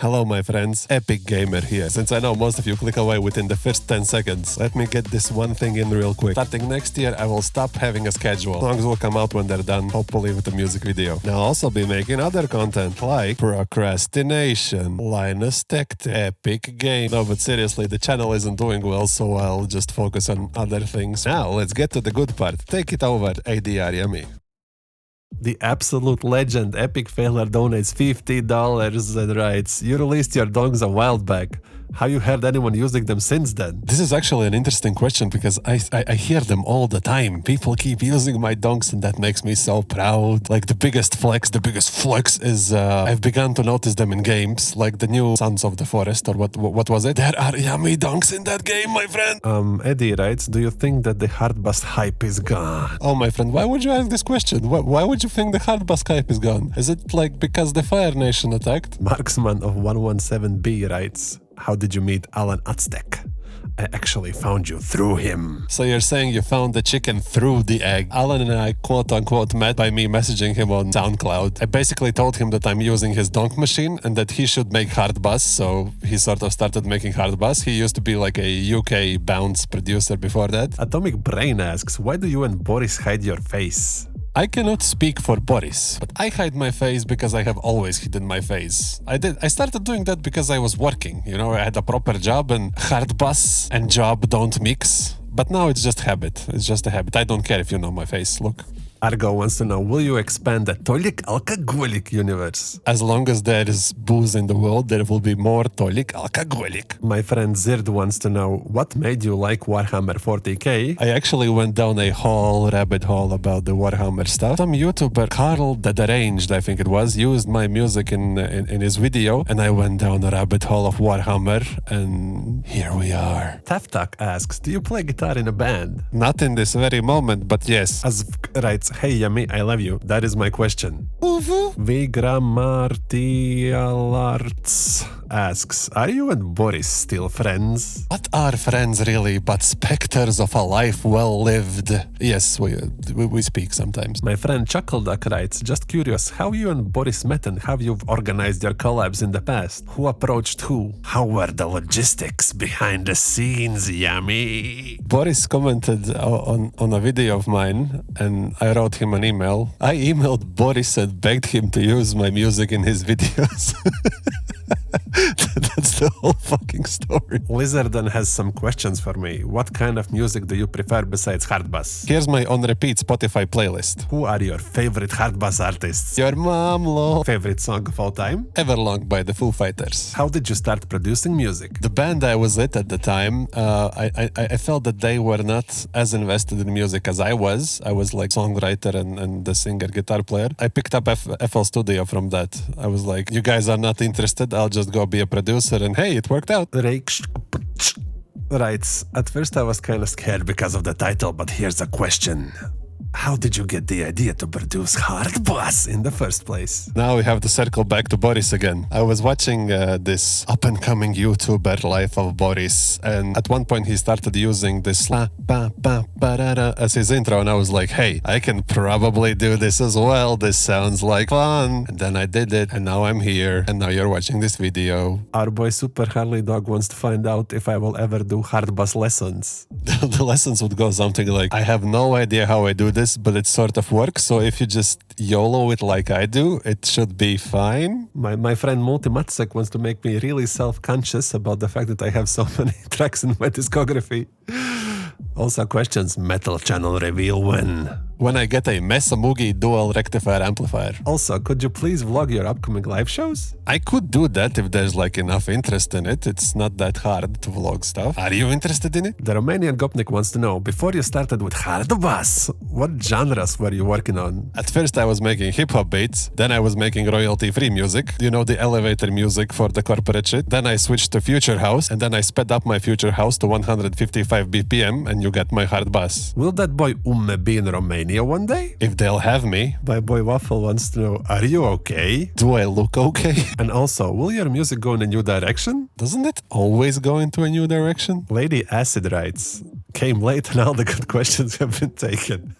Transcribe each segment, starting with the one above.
Hello my friends, Epic Gamer here. Since I know most of you click away within the first 10 seconds, let me get this one thing in real quick. Starting next year, I will stop having a schedule. Songs will come out when they're done, hopefully with a music video. And I'll also be making other content like procrastination, Linus Tech, Epic Game. No, but seriously, the channel isn't doing well, so I'll just focus on other things. Now, let's get to the good part. Take it over, ADR Yummy. The absolute legend Epic Failure donates $50 and writes, "You released your dongs a while back. How you heard anyone using them since then?" This is actually an interesting question because I hear them all the time. People keep using my donks and that makes me so proud. Like the biggest flex is I've begun to notice them in games like the new Sons of the Forest or what was it? There are yummy donks in that game, my friend. Eddie writes, "Do you think that the HARDBASS hype is gone?" Oh, my friend, why would you ask this question? Why would you think the HARDBASS hype is gone? Is it like because the Fire Nation attacked? Marksman of 117B writes, "How did you meet Alan Aztec? I actually found you through him." So you're saying you found the chicken through the egg. Alan and I quote-unquote met by me messaging him on SoundCloud. I basically told him that I'm using his donk machine and that he should make HARDBASS, so he sort of started making HARDBASS. He used to be like a UK bounce producer before that. Atomic Brain asks, "Why do you and Boris hide your face?" I cannot speak for Boris, but I hide my face because I have always hidden my face. I started doing that because I was working, you know, I had a proper job and HARDBASS and job don't mix. But now it's just habit. It's just a habit. I don't care if you know my face. Look. Argo wants to know, will you expand the Tolik Alcoholic universe? As long as there is booze in the world, there will be more Tolik Alcoholic. My friend Zird wants to know, what made you like Warhammer 40k? I actually went down a whole rabbit hole about the Warhammer stuff. Some YouTuber, Carl the Deranged, I think it was, used my music in his video, and I went down a rabbit hole of Warhammer, and here we are. Taftak asks, do you play guitar in a band? Not in this very moment, but yes. Azv writes, "Hey Yummy, I love you. That is my question." Vigra Martialarts asks, "Are you and Boris still friends?" What are friends really but specters of a life well lived? Yes, we speak sometimes. My friend Chuckleduck writes, "Just curious, how you and Boris met and how you've organized your collabs in the past? Who approached who? How were the logistics behind the scenes, Yummy?" Boris commented on a video of mine and I wrote him an email. I emailed Boris and begged him to use my music in his videos. That's the whole fucking story. Lizarden has some questions for me. What kind of music do you prefer besides HARDBASS? Here's my on repeat Spotify playlist. Who are your favorite HARDBASS artists? Your mom, lol. Favorite song of all time? Everlong by the Foo Fighters. How did you start producing music? The band I was at the time, I felt that they were not as invested in music as I was. I was like songwriter and the singer guitar player. I picked up FL Studio from that. I was like, you guys are not interested, I'll just go be a producer, and hey, it worked out. Writes, at first I was kind of scared because of the title, but here's a question. How did you get the idea to produce HARDBASS in the first place? Now we have to circle back to Boris again. I was watching this up-and-coming YouTuber, Life of Boris, and at one point he started using this as his intro, and I was like, hey, I can probably do this as well. This sounds like fun. And then I did it, and now I'm here, and now you're watching this video. Our boy Super Harley Dog wants to find out if I will ever do HARDBASS lessons. The lessons would go something like, I have no idea how I do this, but it sort of works, so if you just YOLO it like I do, it should be fine. My friend Multimatsek wants to make me really self-conscious about the fact that I have so many tracks in my discography. Also questions, metal channel reveal when? When I get a Mesa Mugi dual rectifier amplifier. Also, could you please vlog your upcoming live shows? I could do that if there's like enough interest in it. It's not that hard to vlog stuff. Are you interested in it? The Romanian Gopnik wants to know, before you started with HARDBASS, what genres were you working on? At first I was making hip-hop beats, then I was making royalty-free music, you know, the elevator music for the corporate shit. Then I switched to Future House, and then I sped up my Future House to 155 BPM, and you got my HARDBASS. Will that boy be in Romania one day? If they'll have me. My boy Waffle wants to know, are you okay? Do I look okay? And also, will your music go in a new direction? Doesn't it always go into a new direction? Lady Acid writes, came late and all the good questions have been taken.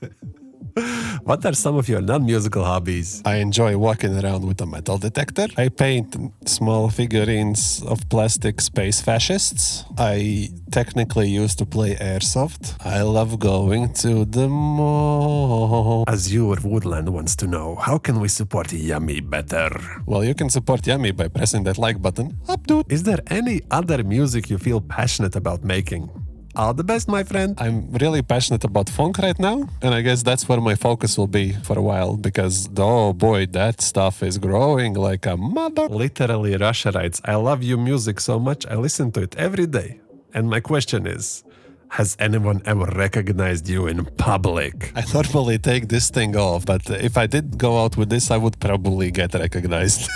What are some of your non-musical hobbies? I enjoy walking around with a metal detector. I paint small figurines of plastic space fascists. I technically used to play airsoft. I love going to the mall. Azure Woodland wants to know, how can we support Yummy better? Well, you can support Yummy by pressing that like button. Up, dude. Is there any other music you feel passionate about making? All the best, my friend. I'm really passionate about funk right now, and I guess that's where my focus will be for a while, because, oh boy, that stuff is growing like a mother. Literally, Russia writes, I love your music so much, I listen to it every day. And my question is, has anyone ever recognized you in public? I normally take this thing off, but if I did go out with this, I would probably get recognized.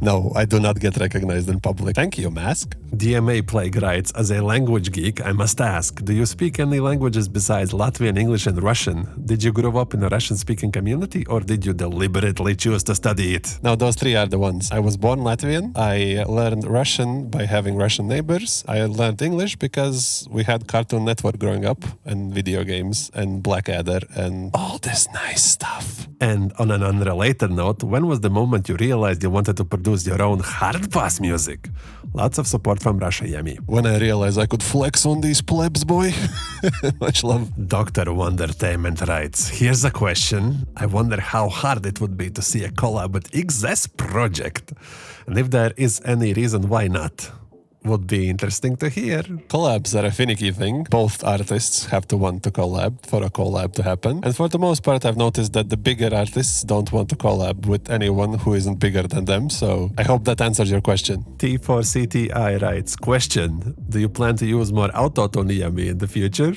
No, I do not get recognized in public. Thank you, Mask. DMA Plague writes, as a language geek, I must ask, do you speak any languages besides Latvian, English, and Russian? Did you grow up in a Russian-speaking community, or did you deliberately choose to study it? No, those three are the ones. I was born Latvian. I learned Russian by having Russian neighbors. I learned English because we had Cartoon Network growing up, and video games, and Blackadder, and all this nice stuff. And on an unrelated note, when was the moment you realized you wanted to produce your own HARDBASS music? Lots of support from Russia, Yummy. When I realized I could flex on these plebs, boy. Much love. Dr. Wondertainment writes, here's a question. I wonder how hard it would be to see a collab with XS Project. And if there is any reason why not. Would be interesting to hear. Collabs are a finicky thing. Both artists have to want to collab for a collab to happen. And for the most part, I've noticed that the bigger artists don't want to collab with anyone who isn't bigger than them. So I hope that answers your question. T4CTI writes, question, do you plan to use more auto-tune Yummy in the future?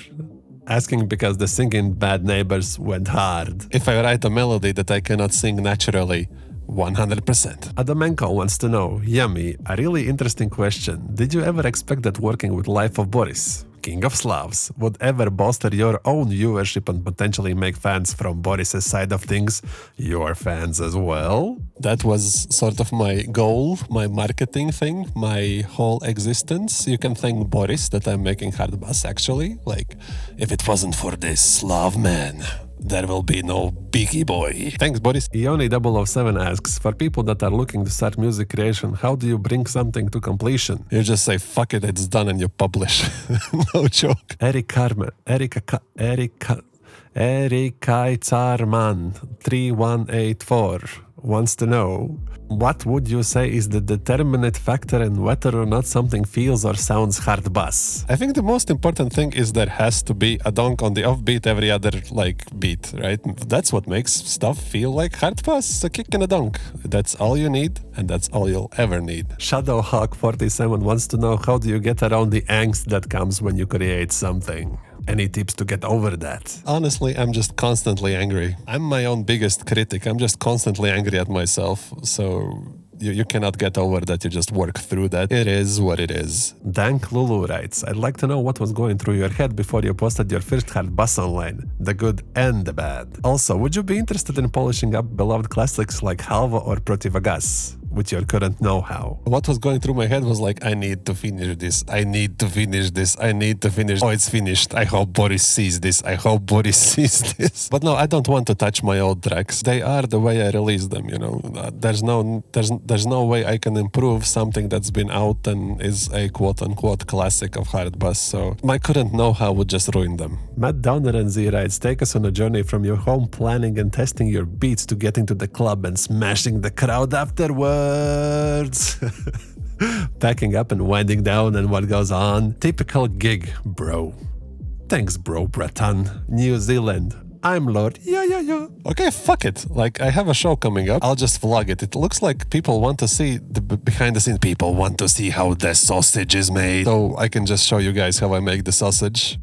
Asking because the singing Bad Neighbors went hard. If I write a melody that I cannot sing naturally, 100%. Adamenko wants to know, Yummy, a really interesting question. Did you ever expect that working with Life of Boris, King of Slavs, would ever bolster your own viewership and potentially make fans from Boris's side of things your fans as well? That was sort of my goal, my marketing thing, my whole existence. You can thank Boris that I'm making HARDBASS actually. Like, if it wasn't for this Slav man, there will be no Beaky Boy. Thanks, Boris. Ioni007 asks, for people that are looking to start music creation, how do you bring something to completion? You just say, fuck it, it's done, and you publish. No joke. Erika Tsarman 3184 wants to know, what would you say is the determinant factor in whether or not something feels or sounds HARDBASS? I think the most important thing is there has to be a donk on the offbeat every other beat, right? That's what makes stuff feel like HARDBASS, a kick and a donk. That's all you need, and that's all you'll ever need. Shadowhawk47 wants to know, how do you get around the angst that comes when you create something? Any tips to get over that? Honestly, I'm just constantly angry. I'm my own biggest critic. I'm just constantly angry at myself. So you cannot get over that. You just work through that. It is what it is. Dank Lulu writes, I'd like to know what was going through your head before you posted your first HARDBASS online. The good and the bad. Also, would you be interested in polishing up beloved classics like Halva or Protivagas with your current know-how? What was going through my head was like, I need to finish this. I need to finish this. I need to finish. Oh, it's finished. I hope Boris sees this. I hope Boris sees this. But no, I don't want to touch my old tracks. They are the way I release them, you know. There's no way I can improve something that's been out and is a quote-unquote classic of HARDBASS. So my current know-how would just ruin them. Matt Downer and Z writes, take us on a journey from your home planning and testing your beats to getting to the club and smashing the crowd afterwards. Packing up and winding down and what goes on. Typical gig, bro. Thanks, bro, Breton. New Zealand. I'm Lord. Yeah. Okay, fuck it. Like, I have a show coming up. I'll just vlog it. It looks like people want to see the behind the scenes. People want to see how the sausage is made. So I can just show you guys how I make the sausage.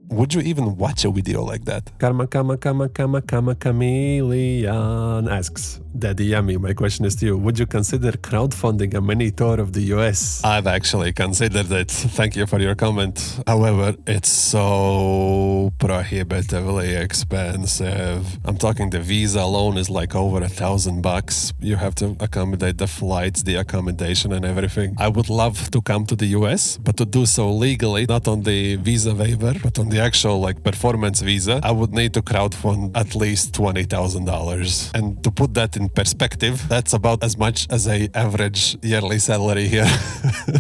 Would you even watch a video like that? Karma Chameleon asks, Daddy Yummy, my question is to you. Would you consider crowdfunding a mini tour of the US? I've actually considered it. Thank you for your comment. However, it's so prohibitively expensive. I'm talking the visa alone is like over $1,000. You have to accommodate the flights, the accommodation and everything. I would love to come to the US, but to do so legally, not on the visa waiver, but on the actual like performance visa, I would need to crowdfund at least $20,000. And to put that in perspective, that's about as much as a average yearly salary here.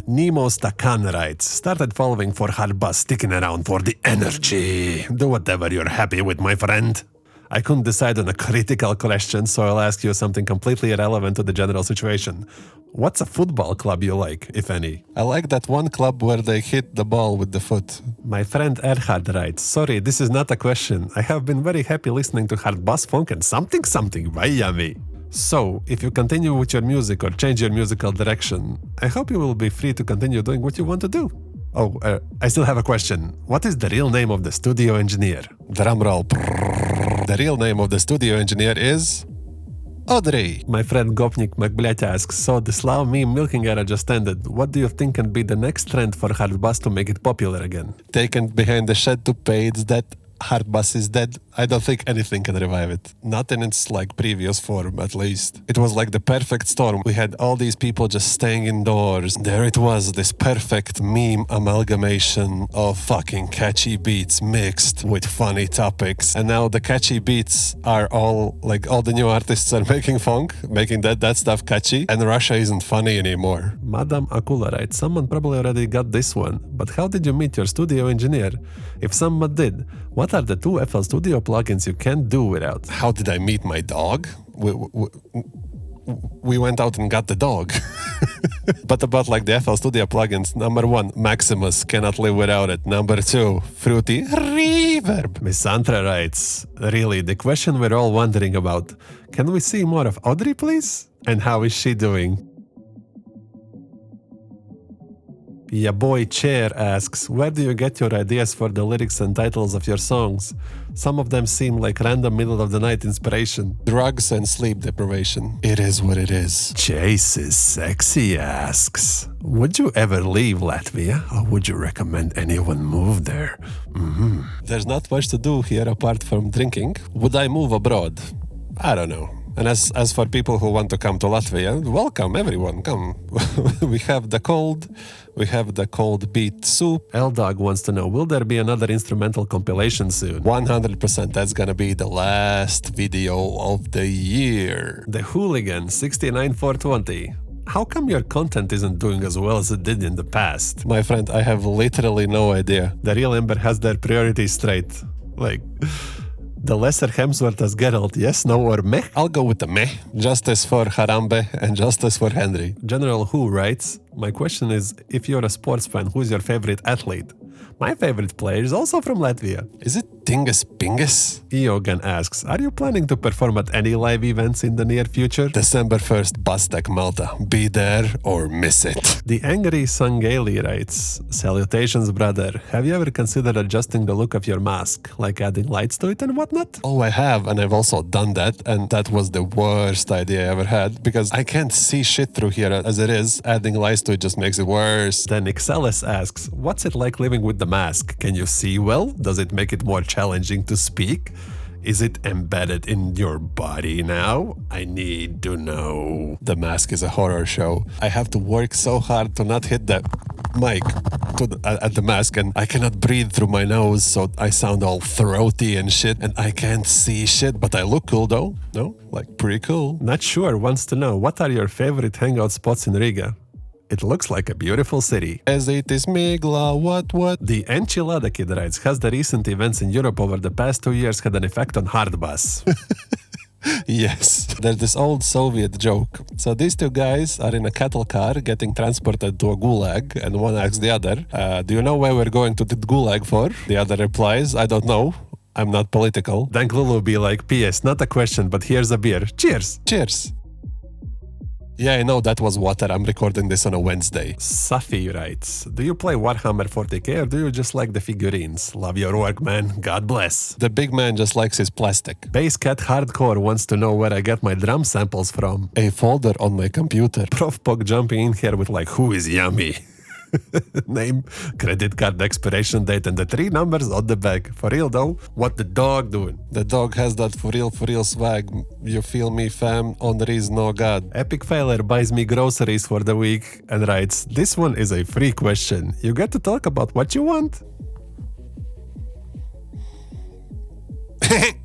Nemo Stakan writes, started following for HARDBASS, sticking around for the energy. Do whatever you're happy with, my friend. I couldn't decide on a critical question, so I'll ask you something completely irrelevant to the general situation. What's a football club you like, if any? I like that one club where they hit the ball with the foot. My friend Erhard writes, sorry, this is not a question. I have been very happy listening to HARDBASS funk and something by Yummy. So, if you continue with your music or change your musical direction, I hope you will be free to continue doing what you want to do. Oh, I still have a question. What is the real name of the studio engineer? Drumroll. The real name of the studio engineer is Audrey. My friend Gopnik McBlять asks, so the Slav meme milking era just ended. What do you think can be the next trend for HARDBASS to make it popular again? Taken behind the shed to pay it's dead. HARDBASS is dead. I don't think anything can revive it. Not in its like previous form, at least. It was like the perfect storm. We had all these people just staying indoors. There it was, this perfect meme amalgamation of fucking catchy beats mixed with funny topics. And now the catchy beats are all like all the new artists are making funk, making that stuff catchy, and Russia isn't funny anymore. Madame Akula writes, someone probably already got this one, but how did you meet your studio engineer? If someone did, what are the two FL Studio plugins you can't do without? How did I meet my dog? We went out and got the dog. But about like the FL Studio plugins, number one, Maximus, cannot live without it. Number two, Fruity Reverb. Miss Santra writes, really, the question we're all wondering about, can we see more of Audrey, please? And how is she doing? Ya boy Chair asks, where do you get your ideas for the lyrics and titles of your songs? Some of them seem like random middle of the night inspiration. Drugs and sleep deprivation. It is what it is. Chase is Sexy asks, would you ever leave Latvia, or would you recommend anyone move there? There's not much to do here apart from drinking. Would I move abroad? I don't know. And as for people who want to come to Latvia, welcome everyone, come. we have the cold beet soup. L-Dog wants to know, will there be another instrumental compilation soon? 100%, that's gonna be the last video of the year. The Hooligan 69420. How come your content isn't doing as well as it did in the past? My friend, I have literally no idea. The real Ember has their priorities straight. Like, the lesser Hemsworth as Geralt, yes, no, or meh? I'll go with the meh. Justice for Harambe and justice for Henry. General Who writes, my question is, if you're a sports fan, who's your favorite athlete? My favorite player is also from Latvia. Is it Dingus Bingus? Iogan asks, are you planning to perform at any live events in the near future? December 1st, Bastek Malta. Be there or miss it. The Angry Sangeli writes, salutations, brother. Have you ever considered adjusting the look of your mask, like adding lights to it and whatnot? Oh, I have, and I've also done that, and that was the worst idea I ever had, because I can't see shit through here as it is. Adding lights to it just makes it worse. Then Ixelis asks, what's it like living with the mask? Can you see well? Does it make it more challenging to speak? Is it embedded in your body now? I need to know. The mask is a horror show. I have to work so hard to not hit the mic at the mask, and I cannot breathe through my nose, so I sound all throaty and shit, and I can't see shit, but I look cool though. No? Like pretty cool. Not sure wants to know, what are your favorite hangout spots in Riga? It looks like a beautiful city. As it is Migla, what? The Enchilada Kid writes, has the recent events in Europe over the past 2 years had an effect on HARDBASS? Yes. There's this old Soviet joke. So these two guys are in a cattle car getting transported to a gulag, and one asks the other, do you know where we're going to the gulag for? The other replies, I don't know. I'm not political. Then Lulu be like, P.S. not a question, but here's a beer. Cheers! Cheers! Yeah, I know that was water. I'm recording this on a Wednesday. Safi writes, do you play Warhammer 40k or do you just like the figurines? Love your work, man. God bless. The big man just likes his plastic. Basecat Hardcore wants to know where I get my drum samples from. A folder on my computer. Prof Pog jumping in here with like, who is Yummy? Name, credit card expiration date, and the 3 numbers on the back. For real though, what the dog doing? The dog has that for real swag. You feel me, fam? Honor is no god. Epic Failure buys me groceries for the week and writes, this one is a free question. You get to talk about what you want.